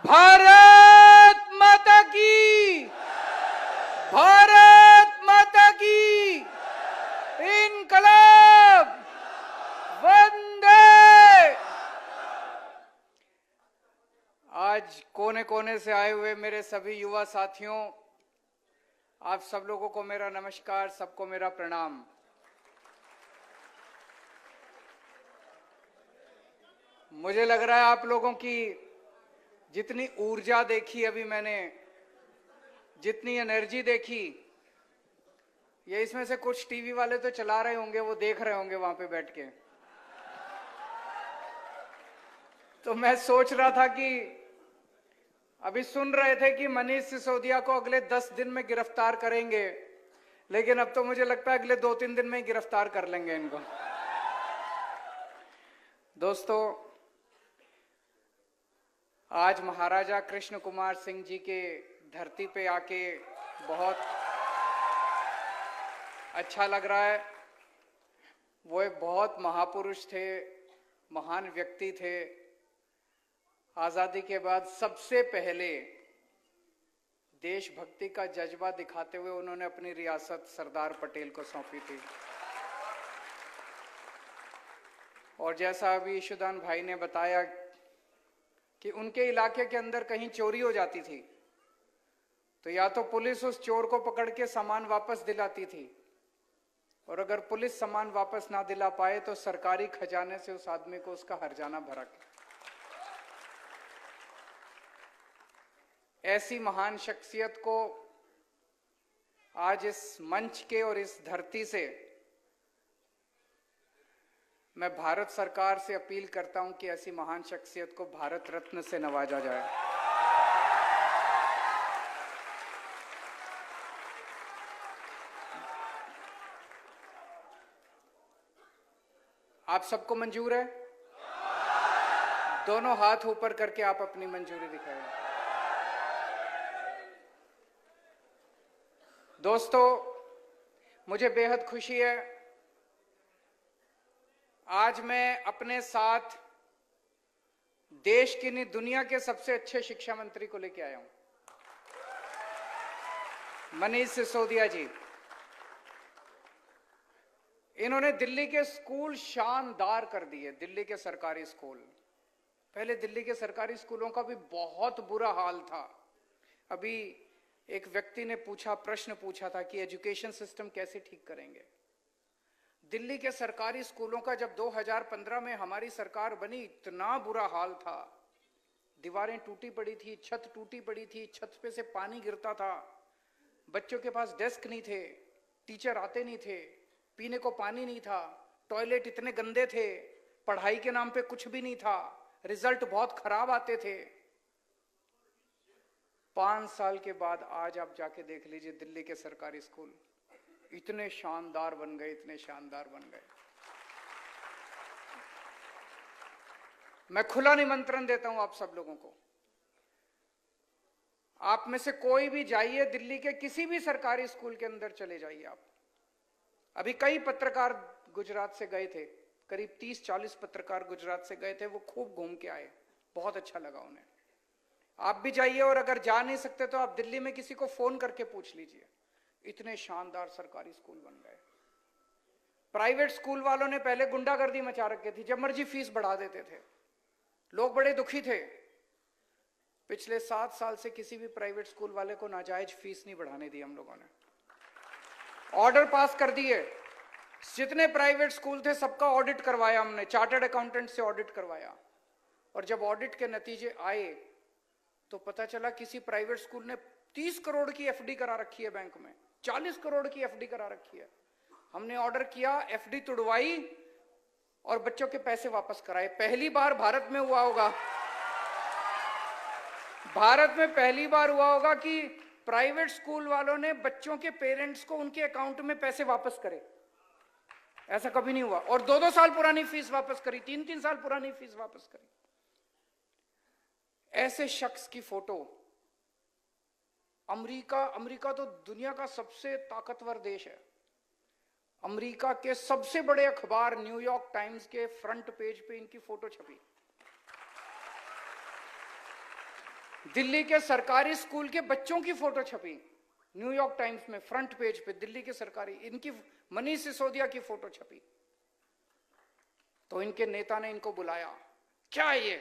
भारत माता की, भारत माता की, इनकलाब, वंदे। आज कोने कोने से आए हुए मेरे सभी युवा साथियों, आप सब लोगों को मेरा नमस्कार, सबको मेरा प्रणाम। मुझे लग रहा है आप लोगों की जितनी ऊर्जा देखी अभी मैंने, जितनी एनर्जी देखी, ये इसमें से कुछ टीवी वाले तो चला रहे होंगे, वो देख रहे होंगे वहां पे बैठ के। तो मैं सोच रहा था कि अभी सुन रहे थे कि मनीष सिसोदिया को अगले 10 दिन में गिरफ्तार करेंगे, लेकिन अब तो मुझे लगता है अगले 2-3 दिन में ही गिरफ्तार कर लेंगे इनको। दोस्तों, आज महाराजा कृष्ण कुमार सिंह जी के धरती पे आके बहुत अच्छा लग रहा है। वो एक बहुत महापुरुष थे, महान व्यक्ति थे। आजादी के बाद सबसे पहले देशभक्ति का जज्बा दिखाते हुए उन्होंने अपनी रियासत सरदार पटेल को सौंपी थी। और जैसा अभी ईशुदान भाई ने बताया कि उनके इलाके के अंदर कहीं चोरी हो जाती थी तो या तो पुलिस उस चोर को पकड़ के सामान वापस दिलाती थी, और अगर पुलिस सामान वापस ना दिला पाए तो सरकारी खजाने से उस आदमी को उसका हर्जाना भरा के। ऐसी महान शख्सियत को आज इस मंच के और इस धरती से मैं भारत सरकार से अपील करता हूं कि ऐसी महान शख्सियत को भारत रत्न से नवाजा जाए। आप सबको मंजूर है? दोनों हाथ ऊपर करके आप अपनी मंजूरी दिखाएं। दोस्तों, मुझे बेहद खुशी है, आज मैं अपने साथ देश की नहीं दुनिया के सबसे अच्छे शिक्षा मंत्री को लेकर आया हूं, मनीष सिसोदिया जी। इन्होंने दिल्ली के स्कूल शानदार कर दिए, दिल्ली के सरकारी स्कूल। पहले दिल्ली के सरकारी स्कूलों का भी बहुत बुरा हाल था। अभी एक व्यक्ति ने प्रश्न पूछा था कि एजुकेशन सिस्टम कैसे ठीक करेंगे। दिल्ली के सरकारी स्कूलों का जब 2015 में हमारी सरकार बनी, इतना बुरा हाल था। दीवारें टूटी पड़ी थी, छत टूटी पड़ी थी, छत पे से पानी गिरता था, बच्चों के पास डेस्क नहीं थे, टीचर आते नहीं थे, पीने को पानी नहीं था, टॉयलेट इतने गंदे थे, पढ़ाई के नाम पे कुछ भी नहीं था, रिजल्ट बहुत खराब आते थे। 5 साल के बाद आज आप जाके देख लीजिए, दिल्ली के सरकारी स्कूल इतने शानदार बन गए, इतने शानदार बन गए। मैं खुला निमंत्रण देता हूं आप सब लोगों को, आप में से कोई भी जाइए, दिल्ली के किसी भी सरकारी स्कूल के अंदर चले जाइए आप। अभी कई पत्रकार गुजरात से गए थे, करीब 30-40 पत्रकार गुजरात से गए थे, वो खूब घूम के आए, बहुत अच्छा लगा उन्हें। आप भी जाइए, और अगर जा नहीं सकते तो आप दिल्ली में किसी को फोन करके पूछ लीजिए, इतने शानदार सरकारी स्कूल बन गए। प्राइवेट स्कूल वालों ने पहले गुंडागर्दी मचा रखी थी, जब मर्जी फीस बढ़ा देते थे, लोग बड़े दुखी थे। पिछले 7 साल से किसी भी प्राइवेट स्कूल वाले को नाजायज फीस नहीं बढ़ाने दी हम लोगों ने, ऑर्डर पास कर दिए। जितने प्राइवेट स्कूल थे सबका ऑडिट करवाया हमने, चार्टर्ड अकाउंटेंट से ऑडिट करवाया, और जब ऑडिट के नतीजे आए तो पता चला किसी प्राइवेट स्कूल ने 30 करोड़ की एफडी करा रखी है बैंक में, 40 करोड़ की एफडी करा रखी है। हमने ऑर्डर किया, एफडी तुड़वाई और बच्चों के पैसे वापस कराए। पहली बार भारत में हुआ होगा, भारत में पहली बार हुआ होगा कि प्राइवेट स्कूल वालों ने बच्चों के पेरेंट्स को उनके अकाउंट में पैसे वापस करे। ऐसा कभी नहीं हुआ। और 2-2 साल पुरानी फीस वापस करी, 3-3 साल पुरानी फीस वापस करी। ऐसे शख्स की फोटो, अमेरिका तो दुनिया का सबसे ताकतवर देश है। अमेरिका के सबसे बड़े अखबार न्यूयॉर्क टाइम्स के फ्रंट पेज पे इनकी फोटो छपी। दिल्ली के सरकारी स्कूल के बच्चों की फोटो छपी न्यूयॉर्क टाइम्स में, फ्रंट पेज पे दिल्ली के सरकारी, इनकी मनीष सिसोदिया की फोटो छपी। तो इनके नेता ने इनको बुलाया, क्या है ये,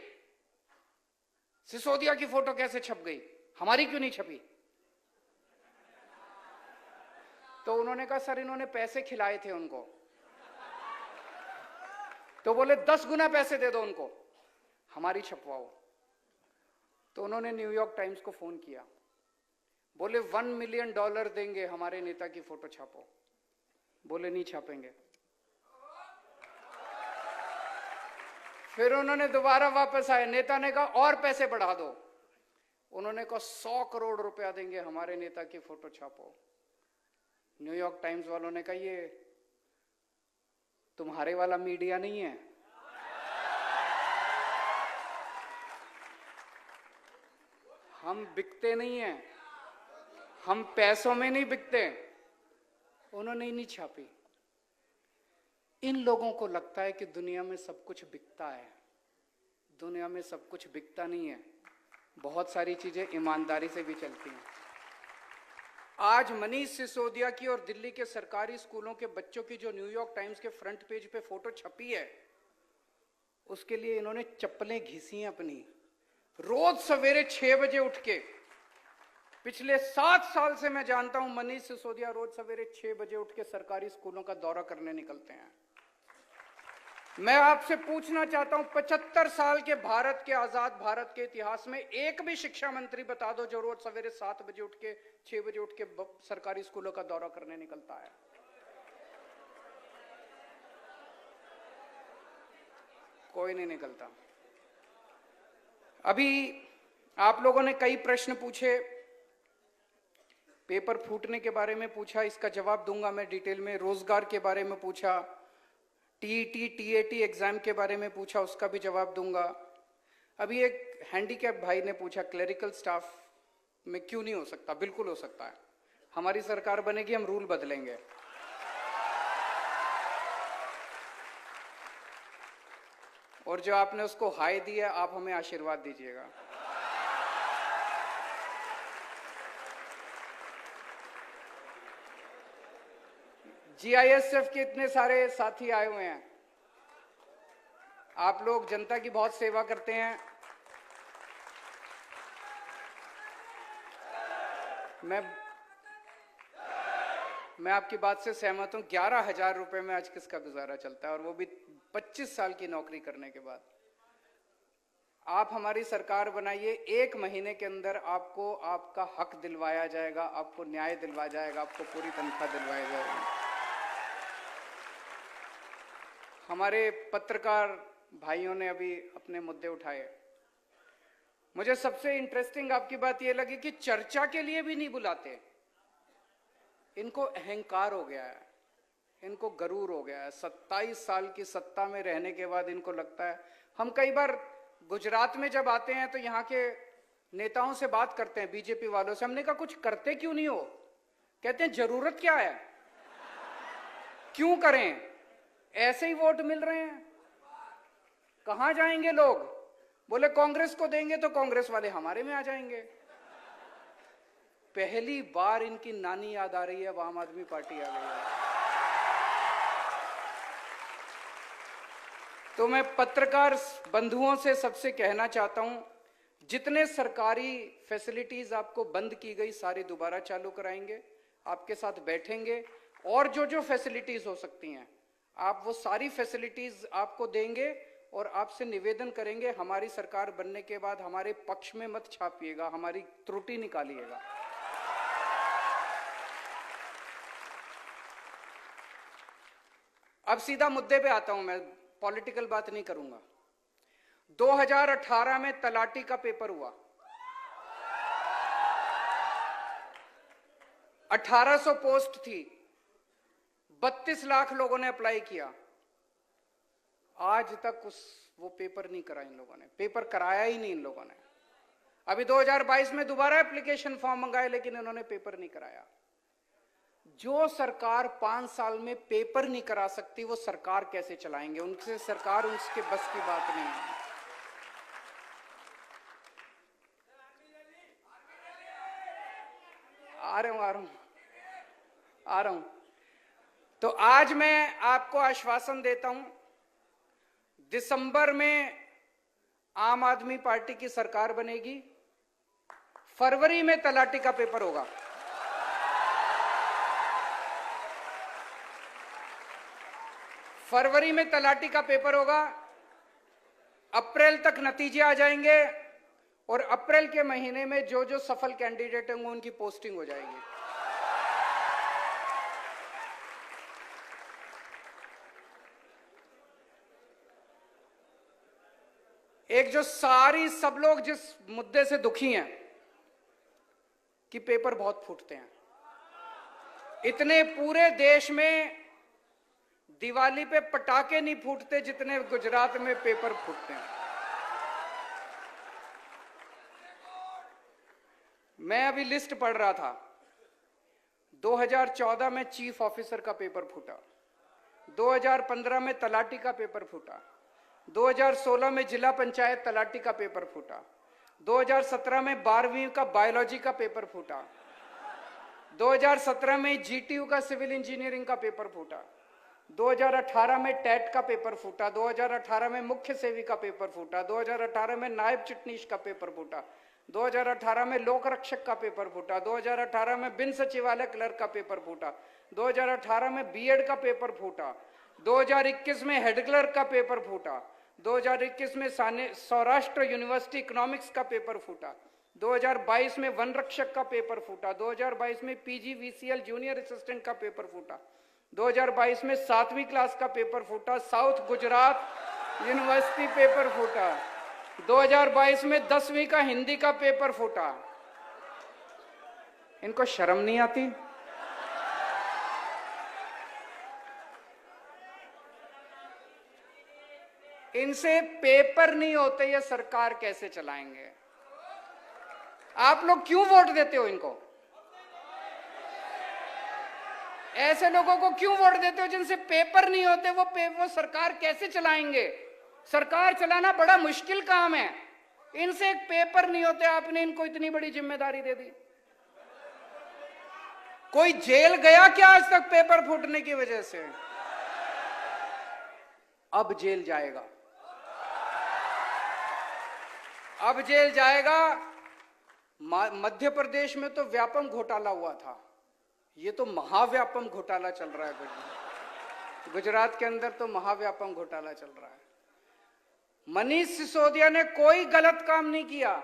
सिसोदिया की फोटो कैसे छप गई, हमारी क्यों नहीं छपी? तो उन्होंने कहा सर इन्होंने पैसे खिलाए थे उनको। तो बोले 10 गुना पैसे दे दो उनको, हमारी छपवाओ। तो उन्होंने न्यूयॉर्क टाइम्स को फोन किया, बोले $1 मिलियन देंगे, हमारे नेता की फोटो छापो। बोले नहीं छापेंगे। फिर उन्होंने दोबारा वापस आए, नेता ने कहा और पैसे बढ़ा दो। उन्होंने कहा 100 करोड़ रुपया देंगे, हमारे नेता की फोटो छापो। न्यूयॉर्क टाइम्स वालों ने कहा ये तुम्हारे वाला मीडिया नहीं है, हम बिकते नहीं हैं, हम पैसों में नहीं बिकते। उन्होंने ही नहीं छापी। इन लोगों को लगता है कि दुनिया में सब कुछ बिकता है। दुनिया में सब कुछ बिकता नहीं है, बहुत सारी चीजें ईमानदारी से भी चलती हैं। आज मनीष सिसोदिया की और दिल्ली के सरकारी स्कूलों के बच्चों की जो न्यूयॉर्क टाइम्स के फ्रंट पेज पे फोटो छपी है, उसके लिए इन्होंने चप्पलें घिसी हैं अपनी। रोज सवेरे 6 बजे उठ के, पिछले 7 साल से मैं जानता हूं मनीष सिसोदिया रोज सवेरे 6 बजे उठ के सरकारी स्कूलों का दौरा करने निकलते हैं। मैं आपसे पूछना चाहता हूं, 75 साल के भारत के, आजाद भारत के इतिहास में एक भी शिक्षा मंत्री बता दो जो रोज सवेरे 7 बजे उठ के, 6 बजे उठ के सरकारी स्कूलों का दौरा करने निकलता है? कोई नहीं निकलता। अभी आप लोगों ने कई प्रश्न पूछे, पेपर फूटने के बारे में पूछा, इसका जवाब दूंगा मैं डिटेल में। रोजगार के बारे में पूछा, टीईटी टीएटी एग्जाम के बारे में पूछा, उसका भी जवाब दूंगा। अभी एक हैंडीकैप भाई ने पूछा क्लरिकल स्टाफ में क्यों नहीं हो सकता? बिल्कुल हो सकता है। हमारी सरकार बनेगी, हम रूल बदलेंगे। और जो आपने उसको हाय दिया, आप हमें आशीर्वाद दीजिएगा। जीआईएसएफ के इतने सारे साथी आए हुए हैं, आप लोग जनता की बहुत सेवा करते हैं। मैं आपकी बात से सहमत हूं। 11,000 रुपए में आज किसका गुजारा चलता है, और वो भी 25 साल की नौकरी करने के बाद। आप हमारी सरकार बनाइए, 1 महीने के अंदर आपको आपका हक दिलवाया जाएगा, आपको न्याय दिलवाया जाएगा, आपको पूरी तनख्वाह दिलवाई जाएगी। हमारे पत्रकार भाइयों ने अभी अपने मुद्दे उठाए। मुझे सबसे इंटरेस्टिंग आपकी बात यह लगी कि चर्चा के लिए भी नहीं बुलाते। इनको अहंकार हो गया है, इनको गरूर हो गया है। 27 साल की सत्ता में रहने के बाद इनको लगता है, हम कई बार गुजरात में जब आते हैं तो यहाँ के नेताओं से बात करते हैं, बीजेपी वालों से। हमने कहा कुछ करते क्यों नहीं हो? कहते हैं जरूरत क्या है, क्यों करें, ऐसे ही वोट मिल रहे हैं, कहां जाएंगे लोग? बोले कांग्रेस को देंगे तो कांग्रेस वाले हमारे में आ जाएंगे। पहली बार इनकी नानी याद आ रही है, अब आम आदमी पार्टी आ गई है। तो मैं पत्रकार बंधुओं से सबसे कहना चाहता हूं, जितने सरकारी फैसिलिटीज आपको बंद की गई सारी दोबारा चालू कराएंगे, आपके साथ बैठेंगे, और जो जो फैसिलिटीज हो सकती हैं आप वो सारी फैसिलिटीज आपको देंगे, और आपसे निवेदन करेंगे हमारी सरकार बनने के बाद हमारे पक्ष में मत छापिएगा, हमारी त्रुटि निकालिएगा। अब सीधा मुद्दे पे आता हूं, मैं पॉलिटिकल बात नहीं करूंगा। 2018 में तलाटी का पेपर हुआ, 1800 पोस्ट थी, 32 लाख लोगों ने अप्लाई किया। आज तक वो पेपर नहीं करा इन लोगों ने, पेपर कराया ही नहीं इन लोगों ने। अभी 2022 में दोबारा एप्लीकेशन फॉर्म मंगाए, लेकिन इन्होंने पेपर नहीं कराया। जो सरकार 5 साल में पेपर नहीं करा सकती, वो सरकार कैसे चलाएंगे? उनसे सरकार, उसके बस की बात नहीं है। आ रहा हूं। तो आज मैं आपको आश्वासन देता हूं, दिसंबर में आम आदमी पार्टी की सरकार बनेगी, फरवरी में तलाटी का पेपर होगा। फरवरी में तलाटी का पेपर होगा, अप्रैल तक नतीजे आ जाएंगे और अप्रैल के महीने में जो जो सफल कैंडिडेट होंगे उनकी पोस्टिंग हो जाएगी। एक जो सब लोग जिस मुद्दे से दुखी हैं कि पेपर बहुत फूटते हैं, इतने पूरे देश में दिवाली पे पटाखे नहीं फूटते जितने गुजरात में पेपर फूटते हैं। मैं अभी लिस्ट पढ़ रहा था, 2014 में चीफ ऑफिसर का पेपर फूटा, 2015 में तलाटी का पेपर फूटा, 2016 में जिला पंचायत तलाटी का पेपर फूटा, 2017 में 12वीं का बायोलॉजी का पेपर फूटा, 2017 में जीटीयू का सिविल इंजीनियरिंग का पेपर फूटा, 2018 में टेट का पेपर फूटा, 2018 में मुख्य सेवी का पेपर फूटा, 2018 में नायब चिटनीस का पेपर फूटा, 2018 में लोक रक्षक का पेपर फूटा, 2018 में बिन सचिवालय क्लर्क का पेपर फूटा, 2018 में बीएड का पेपर फूटा, 2021 में हेड क्लर्क का पेपर फूटा, 2021 में सौराष्ट्र यूनिवर्सिटी इकोनॉमिक्स का पेपर फूटा, 2022 में वन रक्षक का पेपर फूटा, 2022 में पीजीवीसीएल जूनियर असिस्टेंट का पेपर फूटा, 2022 में 7वीं क्लास का पेपर फूटा, साउथ गुजरात यूनिवर्सिटी पेपर फूटा, 2022 में 10वीं का हिंदी का पेपर फूटा। इनको शर्म नहीं आती? इनसे पेपर नहीं होते, ये सरकार कैसे चलाएंगे? आप लोग क्यों वोट देते हो इनको? ऐसे लोगों को क्यों वोट देते हो जिनसे पेपर नहीं होते? वो सरकार कैसे चलाएंगे? सरकार चलाना बड़ा मुश्किल काम है, इनसे एक पेपर नहीं होते, आपने इनको इतनी बड़ी जिम्मेदारी दे दी। कोई जेल गया क्या आज तक पेपर फूटने की वजह से? अब जेल जाएगा, अब जेल जाएगा। मध्य प्रदेश में तो व्यापम घोटाला हुआ था, ये तो महाव्यापम घोटाला चल रहा है। गुजरात के अंदर तो महाव्यापम घोटाला चल रहा है। मनीष सिसोदिया ने कोई गलत काम नहीं किया,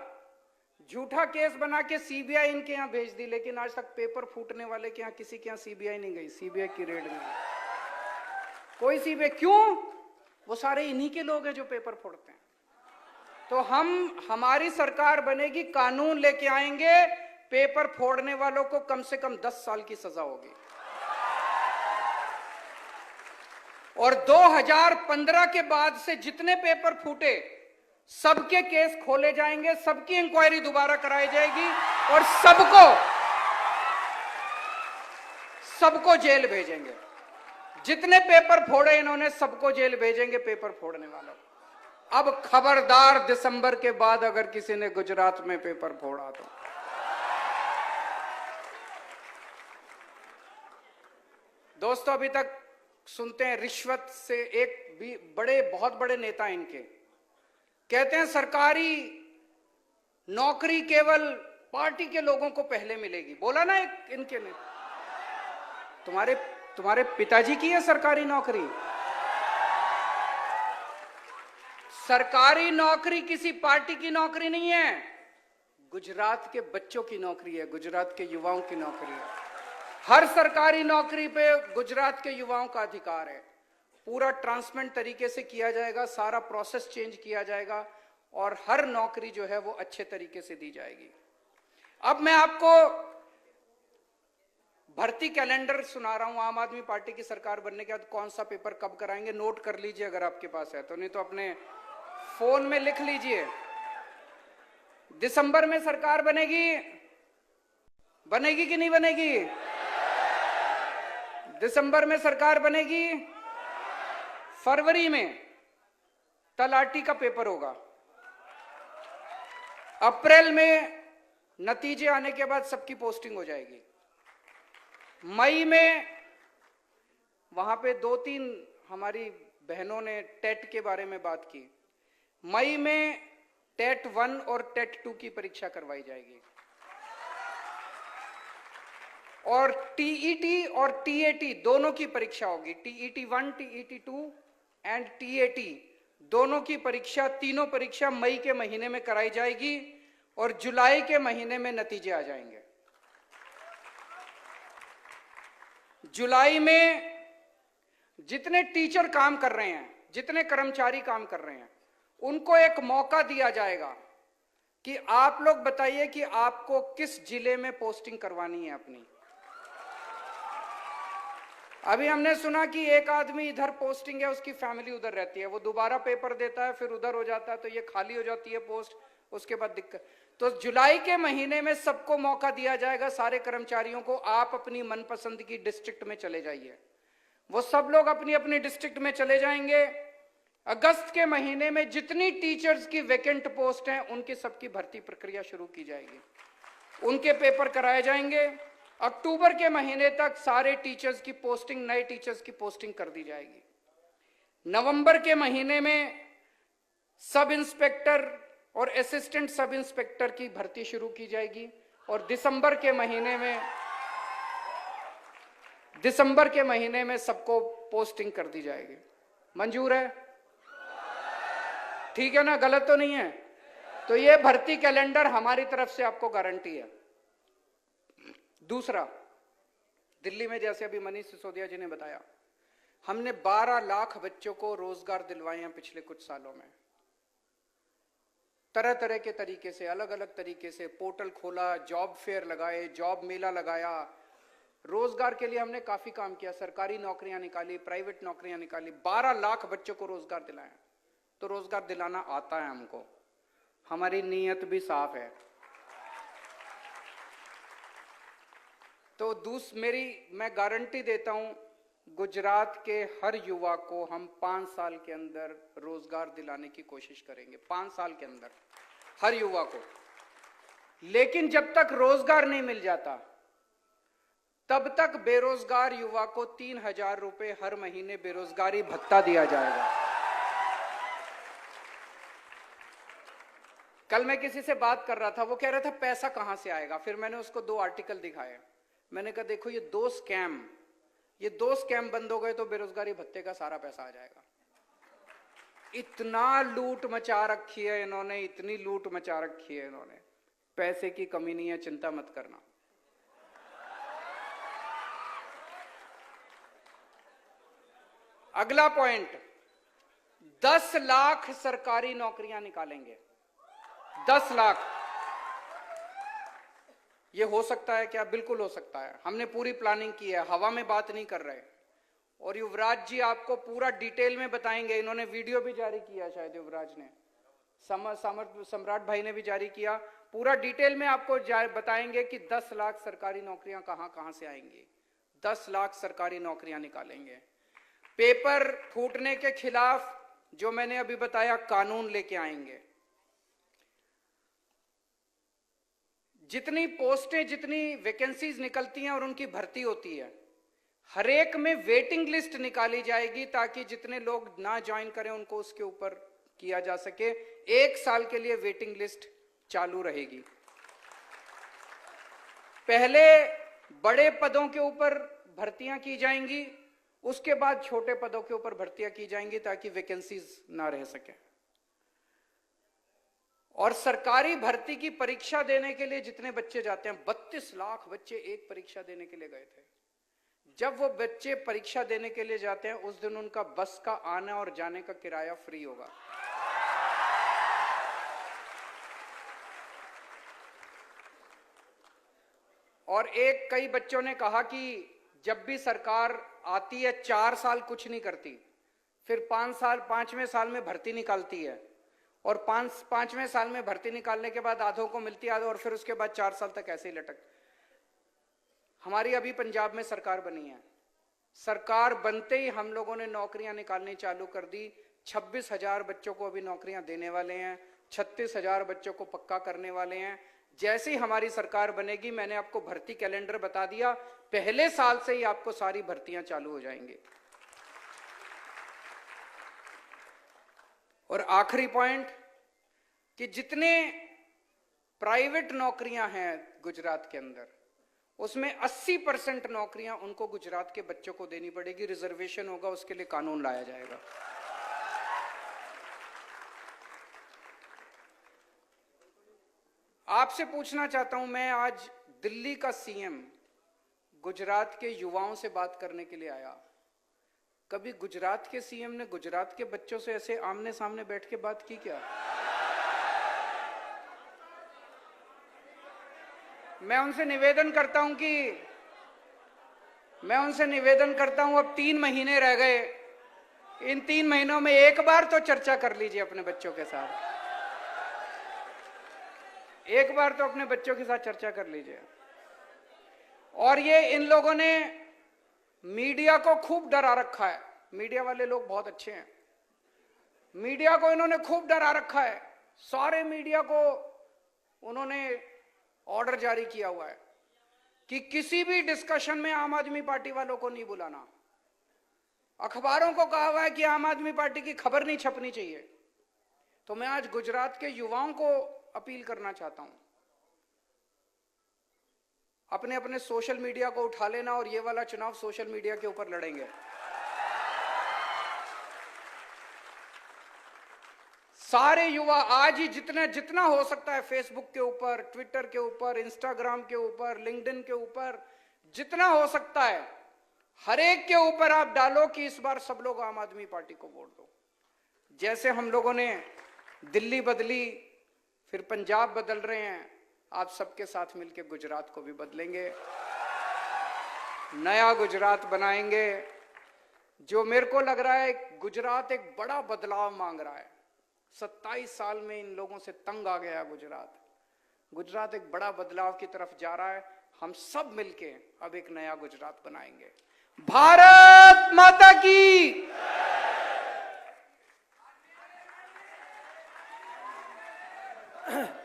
झूठा केस बना के सीबीआई इनके यहां भेज दी, लेकिन आज तक पेपर फूटने वाले के यहां किसी के यहां सीबीआई नहीं गई, सीबीआई की रेड नहीं, कोई सीबीआई। क्यों? वो सारे इन्हीं के लोग हैं जो पेपर फोड़ते हैं। तो हमारी सरकार बनेगी, कानून लेके आएंगे, पेपर फोड़ने वालों को कम से कम 10 साल की सजा होगी। और 2015 के बाद से जितने पेपर फूटे सबके केस खोले जाएंगे, सबकी इंक्वायरी दोबारा कराई जाएगी और सबको जेल भेजेंगे। जितने पेपर फोड़े इन्होंने सबको जेल भेजेंगे, पेपर फोड़ने वालों। अब खबरदार, दिसंबर के बाद अगर किसी ने गुजरात में पेपर फोड़ा तो दोस्तों, अभी तक सुनते हैं रिश्वत से, एक भी बहुत बड़े नेता इनके कहते हैं सरकारी नौकरी केवल पार्टी के लोगों को पहले मिलेगी। बोला ना एक इनके ने, तुम्हारे पिताजी की है सरकारी नौकरी? सरकारी नौकरी किसी पार्टी की नौकरी नहीं है, गुजरात के बच्चों की नौकरी है, गुजरात के युवाओं की नौकरी है। हर सरकारी नौकरी पे गुजरात के युवाओं का अधिकार है। पूरा ट्रांसपेरेंट तरीके से किया जाएगा, सारा प्रोसेस चेंज किया जाएगा और हर नौकरी जो है वो अच्छे तरीके से दी जाएगी। अब मैं आपको भर्ती कैलेंडर सुना रहा हूं। आम आदमी पार्टी की सरकार बनने के बाद कौन सा पेपर कब कराएंगे, नोट कर लीजिए अगर आपके पास है तो, नहीं तो अपने फोन में लिख लीजिए। दिसंबर में सरकार बनेगी कि नहीं बनेगी? दिसंबर में सरकार बनेगी, फरवरी में तलाटी का पेपर होगा, अप्रैल में नतीजे आने के बाद सबकी पोस्टिंग हो जाएगी। मई में वहां पे 2-3 हमारी बहनों ने टेट के बारे में बात की। मई में टेट 1 और टेट 2 की परीक्षा करवाई जाएगी और टीईटी और टीएटी दोनों की परीक्षा होगी। टीईटी 1, टीईटी 2 एंड टीएटी दोनों की परीक्षा, तीनों परीक्षा मई के महीने में कराई जाएगी और जुलाई के महीने में नतीजे आ जाएंगे। जुलाई में जितने टीचर काम कर रहे हैं, जितने कर्मचारी काम कर रहे हैं, उनको एक मौका दिया जाएगा कि आप लोग बताइए कि आपको किस जिले में पोस्टिंग करवानी है अपनी। अभी हमने सुना कि एक आदमी इधर पोस्टिंग है, उसकी फैमिली उधर रहती है, वो दोबारा पेपर देता है, फिर उधर हो जाता है, तो ये खाली हो जाती है पोस्ट, उसके बाद दिक्कत। तो जुलाई के महीने में सबको मौका दिया जाएगा, सारे कर्मचारियों को, आप अपनी मनपसंद की डिस्ट्रिक्ट में चले जाइए। वो सब लोग अपनी अपनी डिस्ट्रिक्ट में चले जाएंगे। अगस्त के महीने में जितनी टीचर्स की वैकेंट पोस्ट हैं, उनकी सबकी भर्ती प्रक्रिया शुरू की जाएगी, उनके पेपर कराए जाएंगे। अक्टूबर के महीने तक सारे टीचर्स की पोस्टिंग, नए टीचर्स की पोस्टिंग कर दी जाएगी। नवंबर के महीने में सब इंस्पेक्टर और असिस्टेंट सब इंस्पेक्टर की भर्ती शुरू की जाएगी और दिसंबर के महीने में सबको पोस्टिंग कर दी जाएगी। मंजूर है? ठीक है ना? गलत तो नहीं है? तो ये भर्ती कैलेंडर हमारी तरफ से आपको गारंटी है। दूसरा, दिल्ली में जैसे अभी मनीष सिसोदिया जी ने बताया, हमने 12 लाख बच्चों को रोजगार दिलवाए हैं पिछले कुछ सालों में। तरह तरह के तरीके से, अलग अलग तरीके से पोर्टल खोला, जॉब फेयर लगाए, जॉब मेला लगाया, रोजगार के लिए हमने काफी काम किया, सरकारी नौकरियां निकाली, प्राइवेट नौकरियां निकाली, 12 लाख बच्चों को रोजगार दिलाया। तो रोजगार दिलाना आता है हमको, हमारी नीयत भी साफ है। तो मैं गारंटी देता हूं, गुजरात के हर युवा को हम 5 साल के अंदर रोजगार दिलाने की कोशिश करेंगे, 5 साल के अंदर हर युवा को। लेकिन जब तक रोजगार नहीं मिल जाता, तब तक बेरोजगार युवा को 3,000 रुपए हर महीने बेरोजगारी भत्ता दिया जाएगा। कल मैं किसी से बात कर रहा था, वो कह रहा था पैसा कहां से आएगा। फिर मैंने उसको 2 आर्टिकल दिखाए। मैंने कहा देखो, ये 2 स्कैम बंद हो गए तो बेरोजगारी भत्ते का सारा पैसा आ जाएगा। इतना लूट मचा रखी है इन्होंने, इतनी लूट मचा रखी है इन्होंने, पैसे की कमी नहीं है, चिंता मत करना। अगला पॉइंट, 10 लाख सरकारी नौकरियां निकालेंगे। 10 लाख। ये हो सकता है क्या? बिल्कुल हो सकता है। हमने पूरी प्लानिंग की है, हवा में बात नहीं कर रहे। और युवराज जी आपको पूरा डिटेल में बताएंगे, इन्होंने वीडियो भी जारी किया, शायद युवराज ने, सम्राट भाई ने भी जारी किया, पूरा डिटेल में आपको बताएंगे कि 10 लाख सरकारी नौकरियां कहां कहां से आएंगी। 10 लाख सरकारी नौकरियां निकालेंगे। पेपर फूटने के खिलाफ जो मैंने अभी बताया, कानून लेके आएंगे। जितनी पोस्टें, जितनी वैकेंसीज निकलती हैं और उनकी भर्ती होती है, हर एक में वेटिंग लिस्ट निकाली जाएगी, ताकि जितने लोग ना ज्वाइन करें उनको उसके ऊपर किया जा सके। 1 साल के लिए वेटिंग लिस्ट चालू रहेगी। पहले बड़े पदों के ऊपर भर्तियां की जाएंगी, उसके बाद छोटे पदों के ऊपर भर्तियां की जाएंगी, ताकि वैकेंसीज ना रह सके। और सरकारी भर्ती की परीक्षा देने के लिए जितने बच्चे जाते हैं, 32 लाख बच्चे एक परीक्षा देने के लिए गए थे। जब वो बच्चे परीक्षा देने के लिए जाते हैं, उस दिन उनका बस का आने और जाने का किराया फ्री होगा। और कई बच्चों ने कहा कि जब भी सरकार आती है 4 साल कुछ नहीं करती, फिर 5वें साल में भर्ती निकालती है, और 5वें साल में भर्ती निकालने के बाद आधों को मिलती है और फिर उसके बाद 4 साल तक ऐसे ही लटक। हमारी अभी पंजाब में सरकार बनी है, सरकार बनते ही हम लोगों ने नौकरियां निकालनी चालू कर दी। 26,000 बच्चों को अभी नौकरियां देने वाले हैं, 36,000 बच्चों को पक्का करने वाले हैं। जैसे ही हमारी सरकार बनेगी, मैंने आपको भर्ती कैलेंडर बता दिया, पहले साल से ही आपको सारी भर्तियां चालू हो जाएंगी। और आखिरी पॉइंट कि जितने प्राइवेट नौकरियां हैं गुजरात के अंदर, उसमें 80% नौकरियां उनको गुजरात के बच्चों को देनी पड़ेगी। रिजर्वेशन होगा, उसके लिए कानून लाया जाएगा। आपसे पूछना चाहता हूं, मैं आज दिल्ली का सीएम गुजरात के युवाओं से बात करने के लिए आया। कभी गुजरात के सीएम ने गुजरात के बच्चों से ऐसे आमने सामने बैठ के बात की क्या? मैं उनसे निवेदन करता हूं, अब 3 महीने रह गए, इन 3 महीनों में एक बार तो चर्चा कर लीजिए अपने बच्चों के साथ। एक बार तो अपने बच्चों के साथ चर्चा कर लीजिए। और ये इन लोगों ने मीडिया को खूब डरा रखा है। मीडिया वाले लोग बहुत अच्छे हैं। मीडिया को इन्होंने खूब डरा रखा है। सारे मीडिया को उन्होंने ऑर्डर जारी किया हुआ है कि किसी भी डिस्कशन में आम आदमी पार्टी वालों को नहीं बुलाना। अखबारों को कहा हुआ है कि आम आदमी पार्टी की खबर नहीं छपनी चाहिए। तो मैं आज गुजरात के युवाओं को अपील करना चाहता हूं, अपने अपने सोशल मीडिया को उठा लेना और ये वाला चुनाव सोशल मीडिया के ऊपर लड़ेंगे। सारे युवा आज ही जितना हो सकता है, फेसबुक के ऊपर, ट्विटर के ऊपर, इंस्टाग्राम के ऊपर, लिंक्डइन के ऊपर, जितना हो सकता है हर एक के ऊपर आप डालो कि इस बार सब लोग आम आदमी पार्टी को वोट दो। जैसे हम लोगों ने दिल्ली बदली, फिर पंजाब बदल रहे हैं, आप सबके साथ मिलकर गुजरात को भी बदलेंगे, नया गुजरात बनाएंगे। जो मेरे को लग रहा है गुजरात एक बड़ा बदलाव मांग रहा है। 27 साल में इन लोगों से तंग आ गया गुजरात एक बड़ा बदलाव की तरफ जा रहा है। हम सब मिलके अब एक नया गुजरात बनाएंगे। भारत माता की।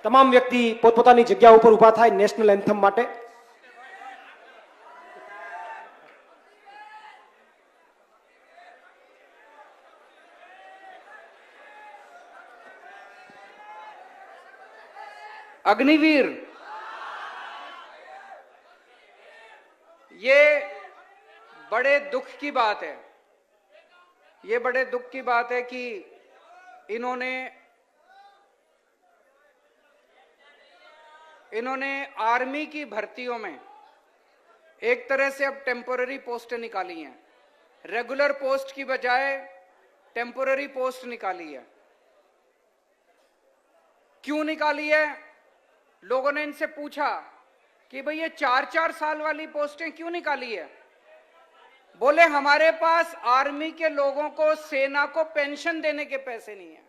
તમામ વ્યક્તિ પોતપોતાની જગ્યા ઉપર ઊભા થાય નેશનલ એન્થમ માટે। अग्निवीर, ये बड़े दुख की बात है, ये बड़े दुख की बात है कि इन्होंने आर्मी की भर्तियों में एक तरह से अब टेम्पोररी पोस्टें निकाली हैं। रेगुलर पोस्ट की बजाय टेम्पोररी पोस्ट निकाली है। क्यों निकाली है? लोगों ने इनसे पूछा कि भाई ये 4-4 साल वाली पोस्टें क्यों निकाली है? बोले हमारे पास आर्मी के लोगों को, सेना को पेंशन देने के पैसे नहीं है।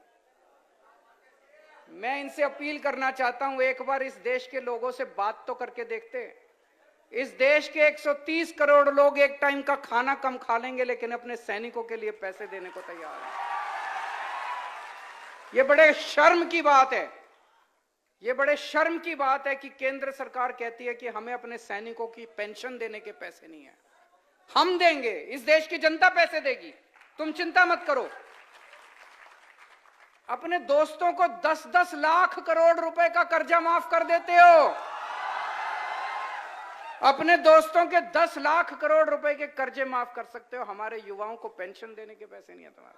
मैं इनसे अपील करना चाहता हूं, एक बार इस देश के लोगों से बात तो करके देखते। इस देश के 130 करोड़ लोग एक टाइम का खाना कम खा लेंगे, लेकिन अपने सैनिकों के लिए पैसे देने को तैयार हैं। ये बड़े शर्म की बात है। ये बड़े शर्म की बात है कि केंद्र सरकार कहती है कि हमें अपने सैनिकों की पेंशन देने के पैसे नहीं है। हम देंगे, इस देश की जनता पैसे देगी, तुम चिंता मत करो। अपने दोस्तों को 10-10 लाख करोड़ रुपए का कर्जा माफ कर देते हो। अपने दोस्तों के 10 लाख करोड़ रुपए के कर्जे माफ कर सकते हो, हमारे युवाओं को पेंशन देने के पैसे नहीं है तुम्हारे।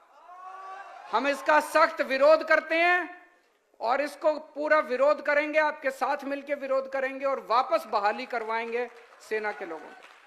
हम इसका सख्त विरोध करते हैं और इसको पूरा विरोध करेंगे, आपके साथ मिलकर विरोध करेंगे और वापस बहाली करवाएंगे सेना के लोगों को।